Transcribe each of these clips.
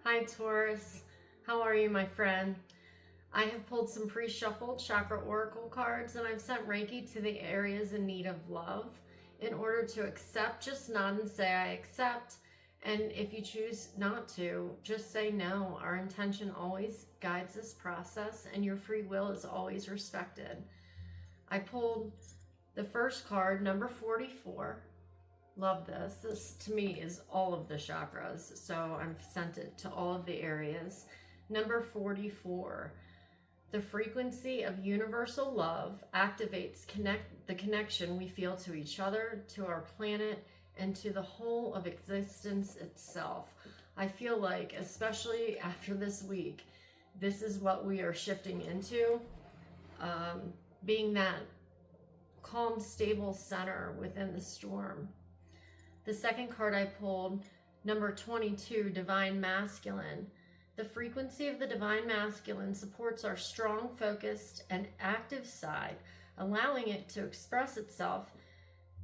Hi Taurus, how are you, my friend? I have pulled some pre-shuffled chakra oracle cards and I've sent Reiki to the areas in need of love in order to accept. Just nod and say I accept, and if you choose not to, just say no. Our intention always guides this process and your free will is always respected. I pulled the first card, number 44. Love this. This to me is all of the chakras, so I've sent it to all of the areas. Number 44. The frequency of universal love activates the connection we feel to each other, to our planet, and to the whole of existence itself. I feel like, especially after this week, this is what we are shifting into, being that calm, stable center within the storm. The second card I pulled, number 22, Divine Masculine. The frequency of the Divine Masculine supports our strong, focused, and active side, allowing it to express itself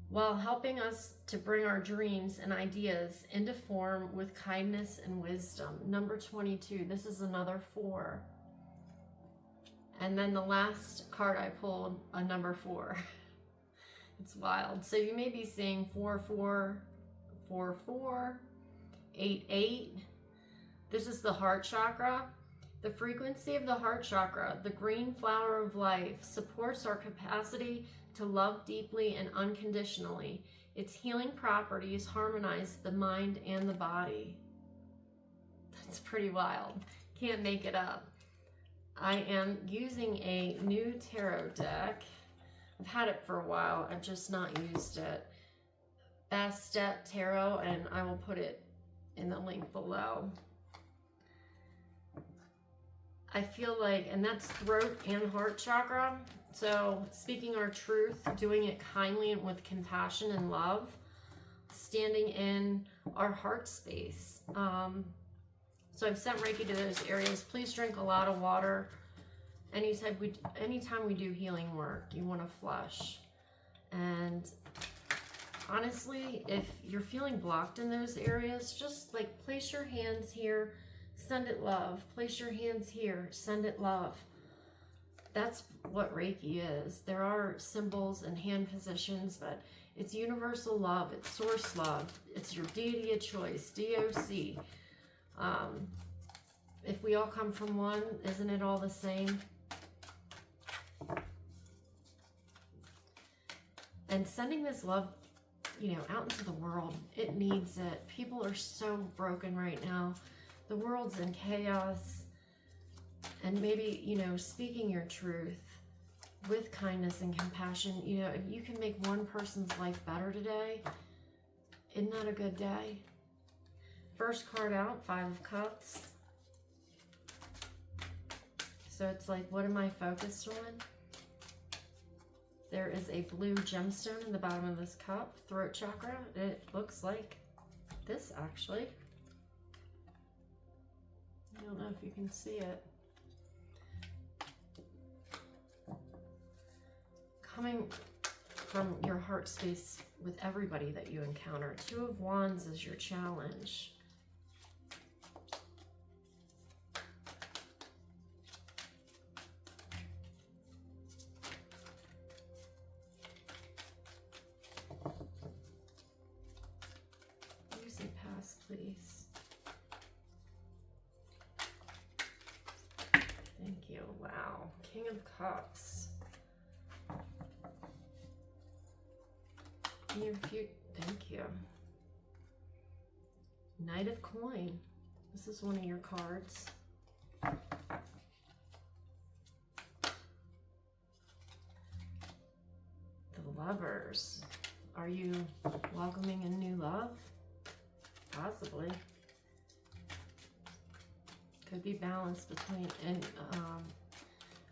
while helping us to bring our dreams and ideas into form with kindness and wisdom. Number 22, this is another 4. And then the last card I pulled, a number 4. It's wild. So you may be seeing 4-4, 4-4, 8-8. This is the heart chakra. The frequency of the heart chakra, the green flower of life, supports our capacity to love deeply and unconditionally. Its healing properties harmonize the mind and the body. That's pretty wild. Can't make it up. I am using a new tarot deck. I've had it for a while. I've just not used it. Bastet tarot, and I will put it in the link below. I feel like, and that's throat and heart chakra. So speaking our truth, doing it kindly and with compassion and love, standing in our heart space. So I've sent Reiki to those areas. Please drink a lot of water. Anytime we do healing work, you want to flush. And honestly, if you're feeling blocked in those areas, just like place your hands here, send it love. Place your hands here, send it love. That's what Reiki is. There are symbols and hand positions, but it's universal love. It's source love. It's your deity of choice, DOC. If we all come from one, isn't it all the same? And sending this love, out into the world. It needs it. People are so broken right now. The world's in chaos. And maybe, speaking your truth with kindness and compassion, if you can make one person's life better today, isn't that a good day? First card out, 5 of Cups. So it's like, what am I focused on? There is a blue gemstone in the bottom of this cup, throat chakra. It looks like this, actually. I don't know if you can see it. Coming from your heart space with everybody that you encounter. 2 of Wands is your challenge. Please. Thank you. Wow. King of Cups. Thank you. Knight of Coin. This is one of your cards. The Lovers. Are you welcoming in new love? Possibly. Could be balance between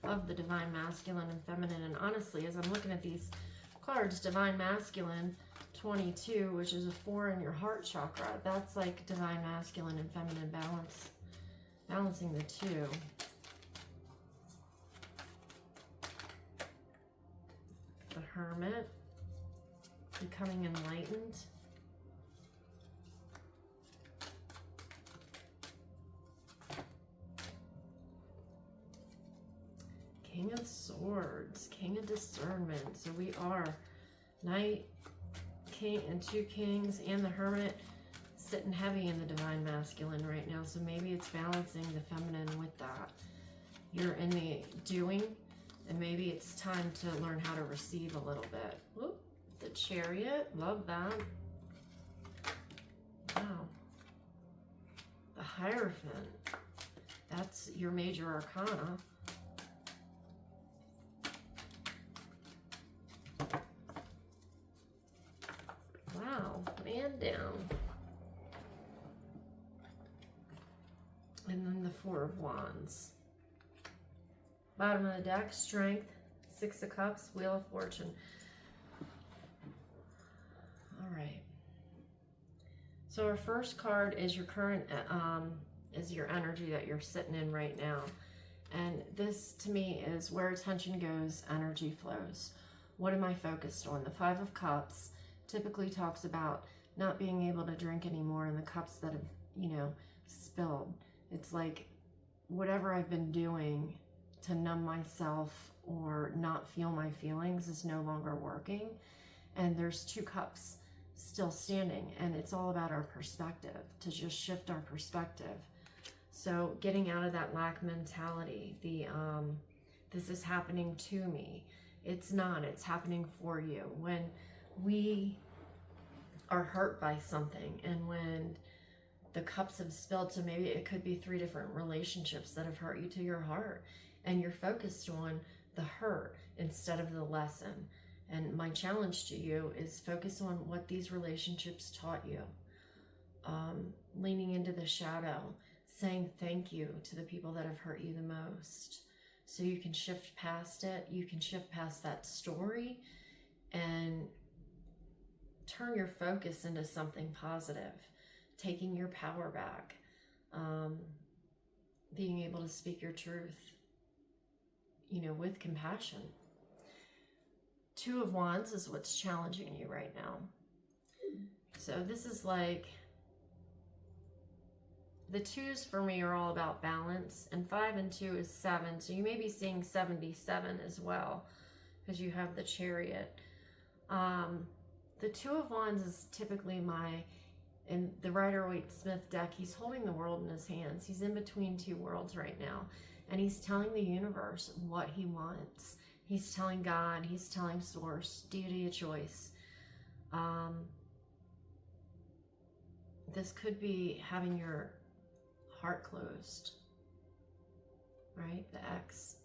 of the Divine Masculine and Feminine. And honestly, as I'm looking at these cards, Divine Masculine 22, which is a 4 in your heart chakra, that's like Divine Masculine and Feminine balance, balancing the 2. The Hermit, becoming enlightened. King of Swords, King of Discernment. So we are Knight, King, and 2 Kings, and the Hermit sitting heavy in the Divine Masculine right now. So maybe it's balancing the feminine with that. You're in the doing, and maybe it's time to learn how to receive a little bit. Whoop, the Chariot, love that. Wow. The Hierophant, that's your major arcana. Wow, man down. And then the 4 of Wands. Bottom of the deck, Strength, 6 of Cups, Wheel of Fortune. All right. So our first card is your current, is your energy that you're sitting in right now. And this to me is where attention goes, energy flows. What am I focused on? The 5 of Cups typically talks about not being able to drink anymore in the cups that have, you know, spilled. It's like whatever I've been doing to numb myself or not feel my feelings is no longer working. And there's 2 cups still standing, and it's all about our perspective, to just shift our perspective. So getting out of that lack mentality, the this is happening to me. It's not, it's happening for you. When we are hurt by something, and when the cups have spilled, so maybe it could be 3 different relationships that have hurt you to your heart, and you're focused on the hurt instead of the lesson. And my challenge to you is focus on what these relationships taught you. Leaning into the shadow, saying thank you to the people that have hurt you the most. So you can shift past it. You can shift past that story and turn your focus into something positive. Taking your power back. Being able to speak your truth, you know, with compassion. 2 of Wands is what's challenging you right now. So this is like, the 2s for me are all about balance, and 5 and 2 is 7. So you may be seeing 77 as well, because you have the Chariot. The 2 of Wands is typically in the Rider-Waite-Smith deck, he's holding the world in his hands. He's in between 2 worlds right now, and he's telling the universe what he wants. He's telling God, he's telling Source, deity of choice. This could be having your heart closed, right? The X.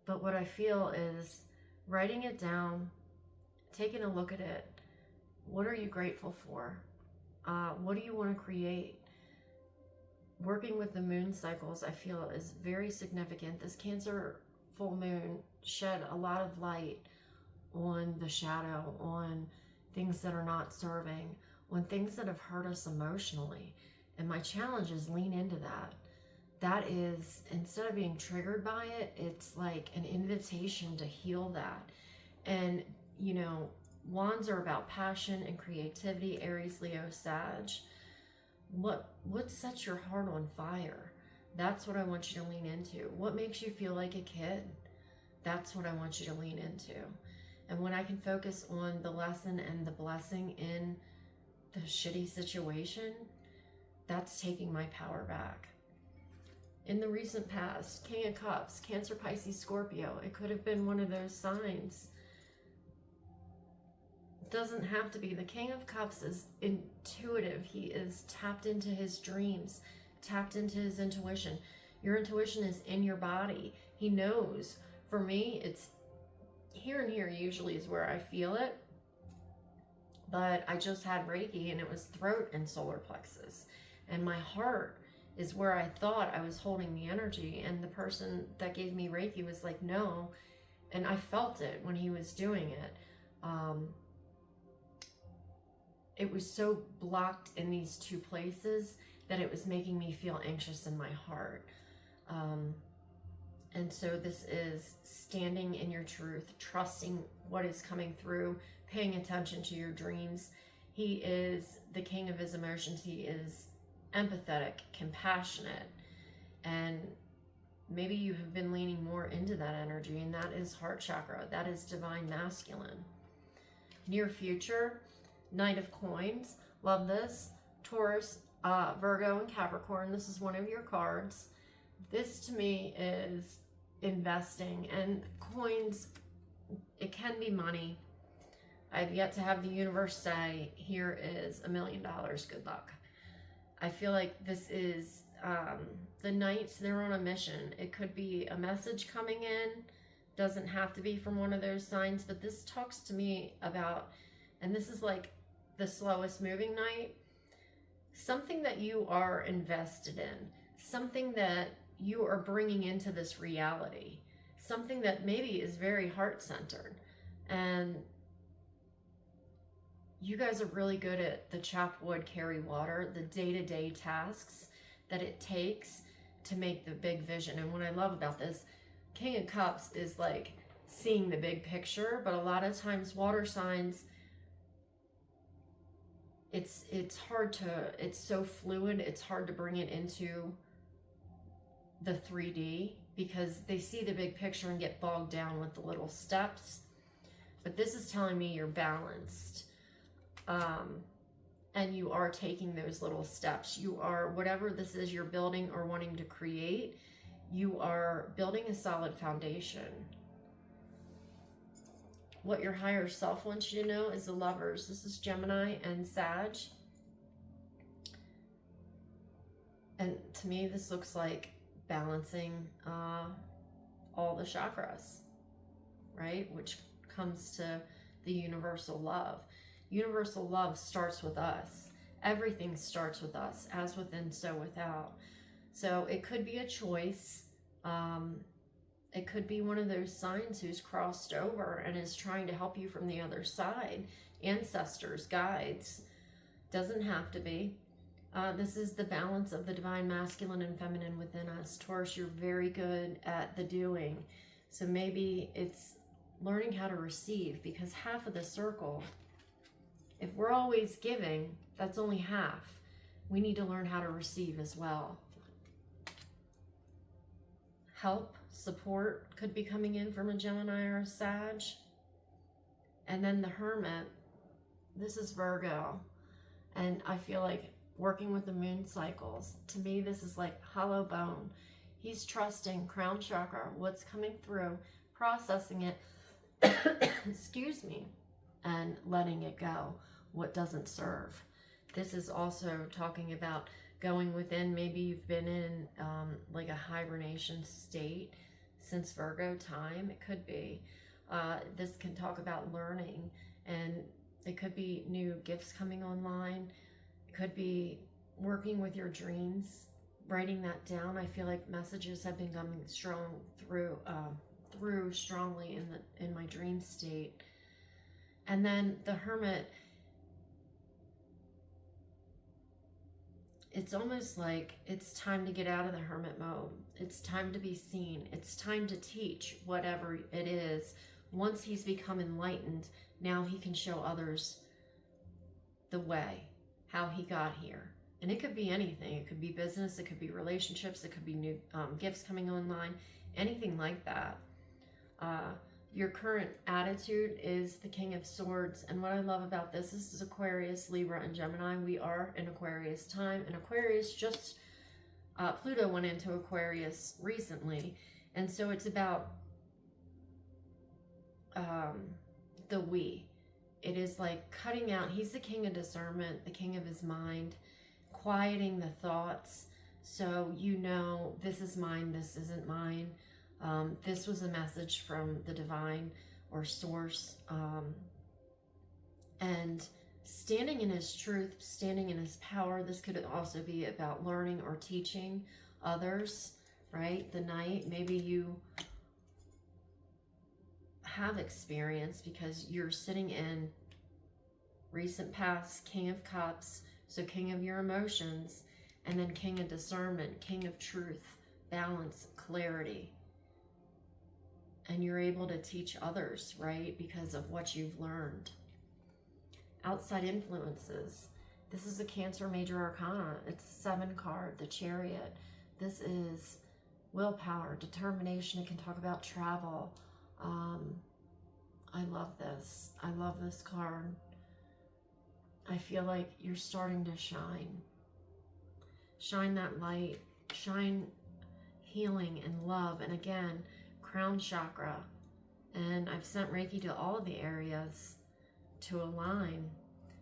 But what I feel is writing it down, taking a look at it. What are you grateful for? What do you want to create? Working with the moon cycles, I feel, is very significant. This Cancer full moon shed a lot of light on the shadow, on things that are not serving, on things that have hurt us emotionally. And my challenge is lean into that. That is, instead of being triggered by it, it's like an invitation to heal that. And, you know, Wands are about passion and creativity, Aries, Leo, Sag. What sets your heart on fire? That's what I want you to lean into. What makes you feel like a kid? That's what I want you to lean into. And when I can focus on the lesson and the blessing in the shitty situation, that's taking my power back. In the recent past, King of Cups, Cancer, Pisces, Scorpio, it could have been one of those signs. Doesn't have to be. The King of Cups is intuitive. He is tapped into his dreams, tapped into his intuition. Your intuition is in your body. He knows. For me, it's here and here usually is where I feel it. But I just had Reiki, and it was throat and solar plexus. And my heart is where I thought I was holding the energy. And the person that gave me Reiki was like, no. And I felt it when he was doing it. It was so blocked in these 2 places that it was making me feel anxious in my heart. And so this is standing in your truth, trusting what is coming through, paying attention to your dreams. He is the king of his emotions. He is empathetic, compassionate, and maybe you have been leaning more into that energy, and that is heart chakra. That is divine masculine. Near future, Knight of Coins. Love this. Taurus, Virgo, and Capricorn. This is one of your cards. This to me is investing, and coins, it can be money. I've yet to have the universe say, here is $1 million, good luck. I feel like this is the Knights, they're on a mission. It could be a message coming in, doesn't have to be from one of those signs, but this talks to me about, and this is like the slowest moving Knight, something that you are invested in, something that you are bringing into this reality, something that maybe is very heart-centered. And you guys are really good at the chop wood, carry water, the day-to-day tasks that it takes to make the big vision. And what I love about this, King of Cups is like seeing the big picture, but a lot of times water signs, it's hard to, it's so fluid, it's hard to bring it into the 3D because they see the big picture and get bogged down with the little steps. But this is telling me you're balanced. And you are taking those little steps. You are, whatever this is you're building or wanting to create, you are building a solid foundation. What your higher self wants you to know is the Lovers. This is Gemini and Sag. And to me, this looks like balancing all the chakras, right? Which comes to the universal love. Universal love starts with us. Everything starts with us, as within, so without. So it could be a choice. It could be one of those signs who's crossed over and is trying to help you from the other side. Ancestors, guides. Doesn't have to be. This is the balance of the divine masculine and feminine within us. Taurus, you're very good at the doing. So maybe it's learning how to receive, because half of the circle, if we're always giving, that's only half. We need to learn how to receive as well. Help, support could be coming in from a Gemini or a Sag. And then the Hermit, this is Virgo. And I feel like working with the moon cycles, to me this is like hollow bone. He's trusting crown chakra, what's coming through, processing it, excuse me, and letting it go, what doesn't serve. This is also talking about going within. Maybe you've been in like a hibernation state since Virgo time. It could be. This can talk about learning, and it could be new gifts coming online. It could be working with your dreams, writing that down. I feel like messages have been coming strong through strongly in my dream state. And then the Hermit, it's almost like it's time to get out of the hermit mode. It's time to be seen. It's time to teach whatever it is. Once he's become enlightened, now he can show others the way, how he got here. And it could be anything. It could be business. It could be relationships. It could be new gifts coming online. Anything like that. Your current attitude is the King of Swords. And what I love about this is Aquarius, Libra, and Gemini. We are in Aquarius time. And Aquarius just, Pluto went into Aquarius recently. And so it's about the we. It is like cutting out. He's the king of discernment, the king of his mind, quieting the thoughts. So you know, this is mine, this isn't mine. This was a message from the divine or source. And standing in his truth, standing in his power. This could also be about learning or teaching others, right? The Knight, maybe you have experience because you're sitting in recent past, King of Cups, so king of your emotions, and then king of discernment, king of truth, balance, clarity. And you're able to teach others, right? Because of what you've learned. Outside influences. This is a Cancer Major Arcana. It's a 7 card, the Chariot. This is willpower, determination. It can talk about travel. I love this. I love this card. I feel like you're starting to shine. Shine that light. Shine healing and love. And again, crown chakra. And I've sent Reiki to all of the areas to align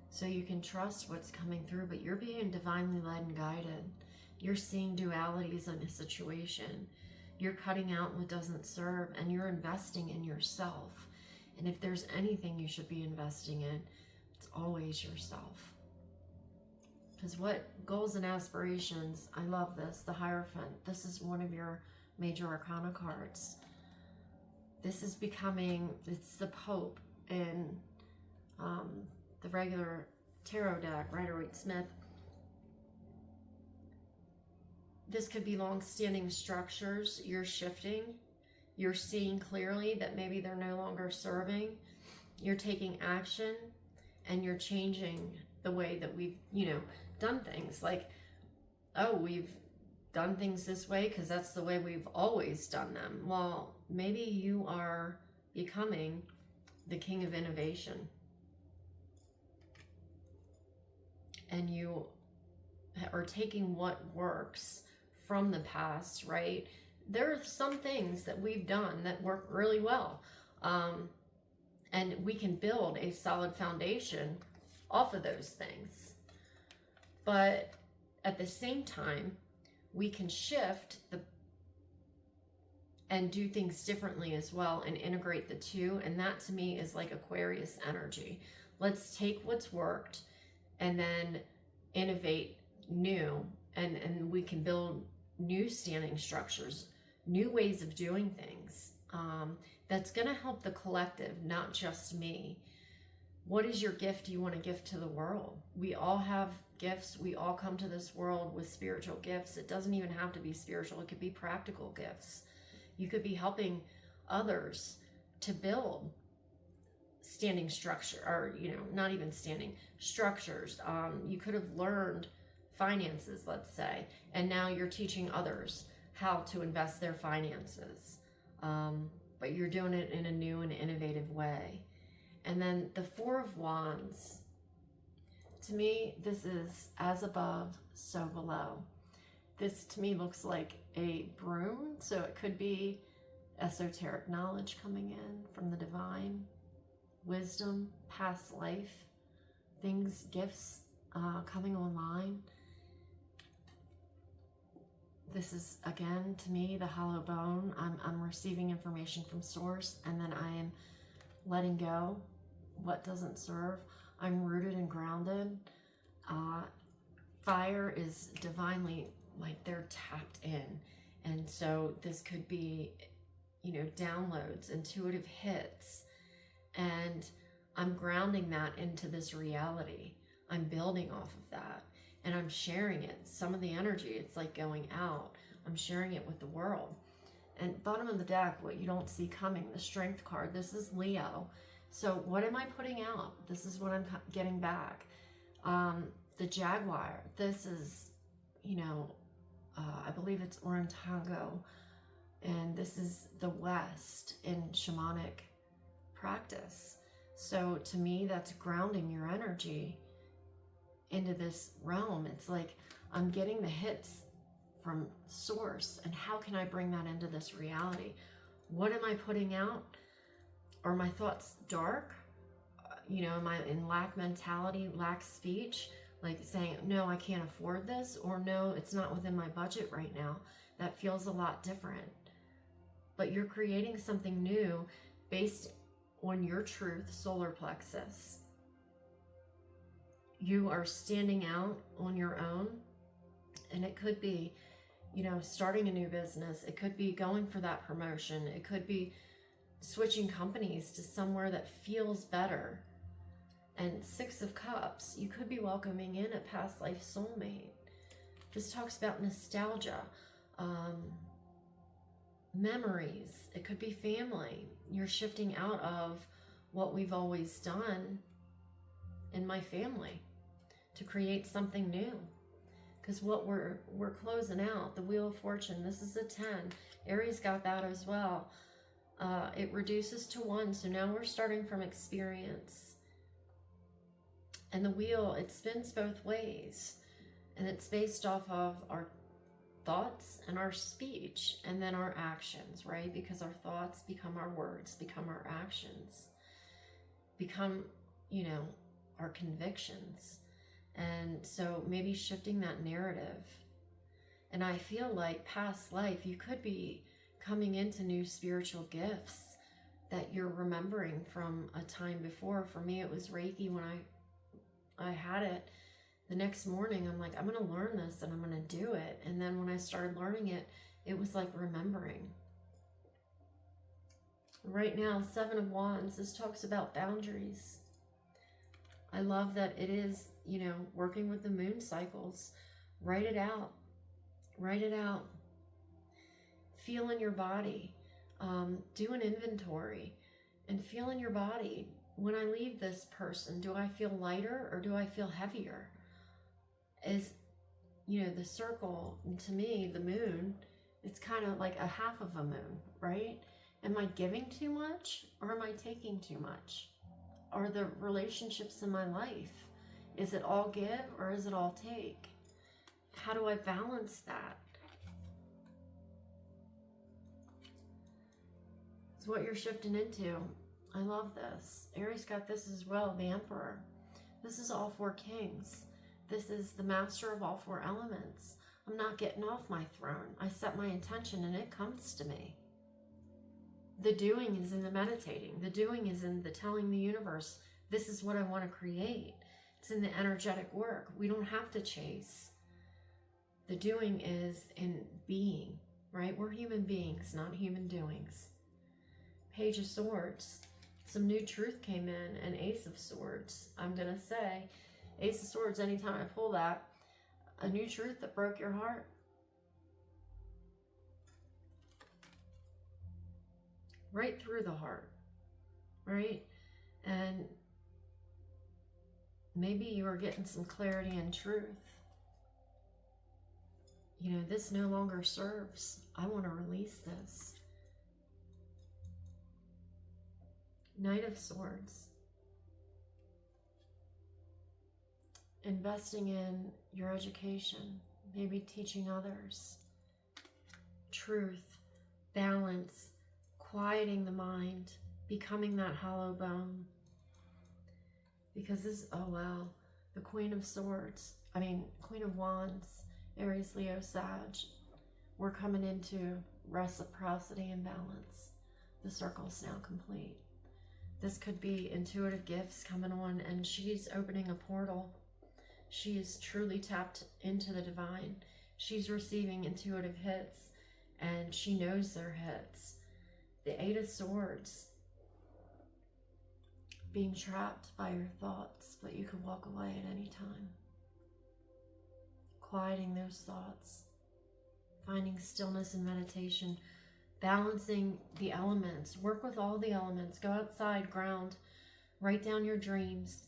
so you can trust what's coming through, but you're being divinely led and guided. You're seeing dualities in a situation. You're cutting out what doesn't serve, and you're investing in yourself. And if there's anything you should be investing in, it's always yourself. Because what goals and aspirations, I love this, the Hierophant. This is one of your major arcana cards. This is becoming, it's the Pope in the regular tarot deck, Rider-Waite-Smith. This could be long-standing structures you're shifting. You're seeing clearly that maybe they're no longer serving. You're taking action and you're changing the way that we've, done things. Like, oh, we've done things this way because that's the way we've always done them. Well, maybe you are becoming the king of innovation. And you are taking what works from the past, right? There are some things that we've done that work really well. And we can build a solid foundation off of those things. But at the same time, we can shift and do things differently as well and integrate the two. And that to me is like Aquarius energy. Let's take what's worked and then innovate new. And we can build new standing structures, new ways of doing things. That's going to help the collective, not just me. What is your gift you want to give to the world? We all have gifts. We all come to this world with spiritual gifts. It doesn't even have to be spiritual. It could be practical gifts. You could be helping others to build standing structure, or, not even standing structures. You could have learned finances, let's say, and now you're teaching others how to invest their finances. But you're doing it in a new and innovative way. And then the Four of Wands, to me, this is as above, so below. This to me looks like a broom, so it could be esoteric knowledge coming in from the divine, wisdom, past life, things, gifts coming online. This is, again, to me, the hollow bone. I'm receiving information from source, and then I am letting go what doesn't serve. I'm rooted and grounded. Fire is divinely, like, they're tapped in. And so this could be, downloads, intuitive hits. And I'm grounding that into this reality. I'm building off of that. And I'm sharing it. Some of the energy, it's like going out. I'm sharing it with the world. And bottom of the deck, what you don't see coming, the Strength card. This is Leo. So what am I putting out? This is what I'm getting back. The Jaguar. This is, I believe it's Orantango. And this is the West in shamanic practice. So to me, that's grounding your energy into this realm. It's like I'm getting the hits from source, and how can I bring that into this reality? What am I putting out? Are my thoughts dark? Am I in lack mentality, lack speech, like saying, no, I can't afford this, or no, it's not within my budget right now? That feels a lot different. But you're creating something new based on your truth, solar plexus. You are standing out on your own, and it could be, starting a new business. It could be going for that promotion. It could be switching companies to somewhere that feels better. And Six of Cups, you could be welcoming in a past life soulmate. This talks about nostalgia, memories. It could be family. You're shifting out of what we've always done in my family to create something new. Because what we're closing out, the Wheel of Fortune, this is a 10. Aries got that as well. It reduces to 1, so now we're starting from experience. And the wheel, it spins both ways. And it's based off of our thoughts and our speech, and then our actions, right? Because our thoughts become our words, become our actions, become, you know, our convictions. And so maybe shifting that narrative. And I feel like past life, you could be coming into new spiritual gifts that you're remembering from a time before. For me, it was Reiki. When I had it, the next morning, I'm like, I'm going to learn this and I'm going to do it. And then when I started learning it, it was like remembering. Right now, 7 of Wands, this talks about boundaries. I love that it is, you know, working with the moon cycles. Write it out. Write it out. Feel in your body. Do an inventory and feel in your body. When I leave this person, do I feel lighter or do I feel heavier? Is, you know, the circle, to me, the moon, it's kind of like a half of a moon, right? Am I giving too much or am I taking too much? Are the relationships in my life, is it all give or is it all take? How do I balance that? It's what you're shifting into. I love this. Aries got this as well, the Emperor. This is all 4 kings. This is the master of all 4 elements. I'm not getting off my throne. I set my intention and it comes to me. The doing is in the meditating. The doing is in the telling the universe, this is what I want to create. It's in the energetic work. We don't have to chase. The doing is in being, right? We're human beings, not human doings. Page of Swords. Some new truth came in, and Ace of Swords. I'm going to say, Ace of Swords, anytime I pull that, a new truth that broke your heart. Right through the heart, right? And maybe you are getting some clarity and truth. You know, this no longer serves. I want to release this. Knight of Swords. Investing in your education, maybe teaching others. Truth, balance, quieting the mind, becoming that hollow bone. Because this, oh wow, the Queen of Swords, Queen of Wands, Aries, Leo, Sag. We're coming into reciprocity and balance. The circle's now complete. This could be intuitive gifts coming on, and she's opening a portal. She is truly tapped into the divine. She's receiving intuitive hits, and she knows they're hits. The 8 of Swords. Being trapped by your thoughts, but you can walk away at any time. Quieting those thoughts. Finding stillness and meditation. Balancing the elements. Work with all the elements. Go outside, ground. Write down your dreams.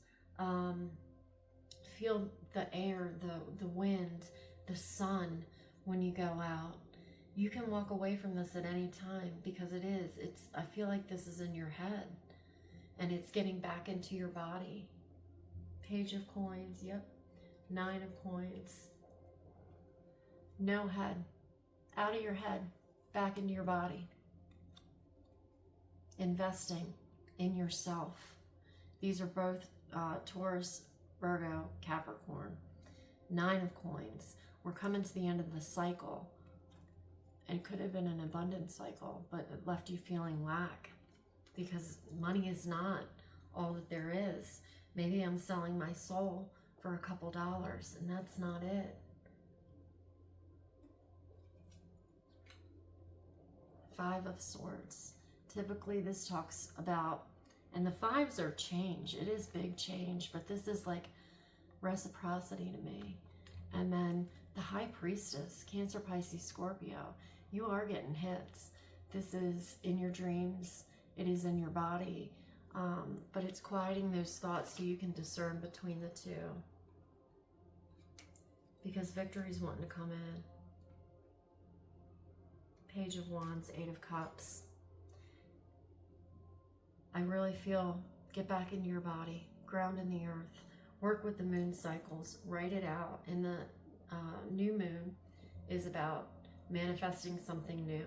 Feel the air, the wind, the sun when you go out. You can walk away from this at any time because I feel like this is in your head and it's getting back into your body. Page of Coins, yep. 9 of Coins. No head. Out of your head, back into your body. Investing in yourself. These are both Taurus, Virgo, Capricorn. 9 of Coins. We're coming to the end of the cycle. It could have been an abundant cycle, but it left you feeling lack because money is not all that there is. Maybe I'm selling my soul for a couple dollars and that's not it. 5 of Swords. Typically this talks about, and the 5s are change. It is big change, but this is like reciprocity to me. And then the High Priestess, Cancer, Pisces, Scorpio. You are getting hits. This is in your dreams. It is in your body. But it's quieting those thoughts so you can discern between the two. because victory's wanting to come in. Page of Wands, Eight of Cups. I really feel, get back into your body, ground in the earth, work with the moon cycles, write it out. And the new moon is about manifesting something new.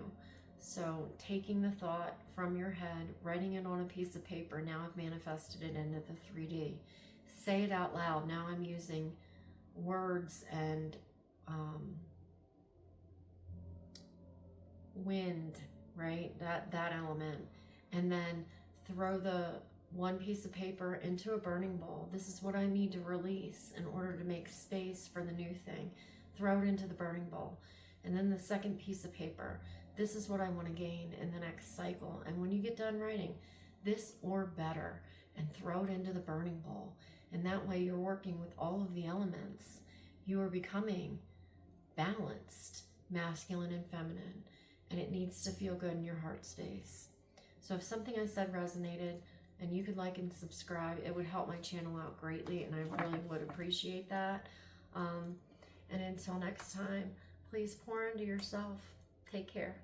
So taking the thought from your head, writing it on a piece of paper, now I've manifested it into the 3D. Say it out loud. Now I'm using words and wind, right? That element. And then throw the one piece of paper into a burning bowl. This is what I need to release in order to make space for the new thing. Throw it into the burning bowl. And then the second piece of paper. This is what I want to gain in the next cycle. And when you get done writing, this or better, and throw it into the burning bowl. And that way you're working with all of the elements. You are becoming balanced, masculine and feminine. And it needs to feel good in your heart space. So if something I said resonated, and you could like and subscribe, it would help my channel out greatly, and I really would appreciate that. And until next time, please pour into yourself. Take care.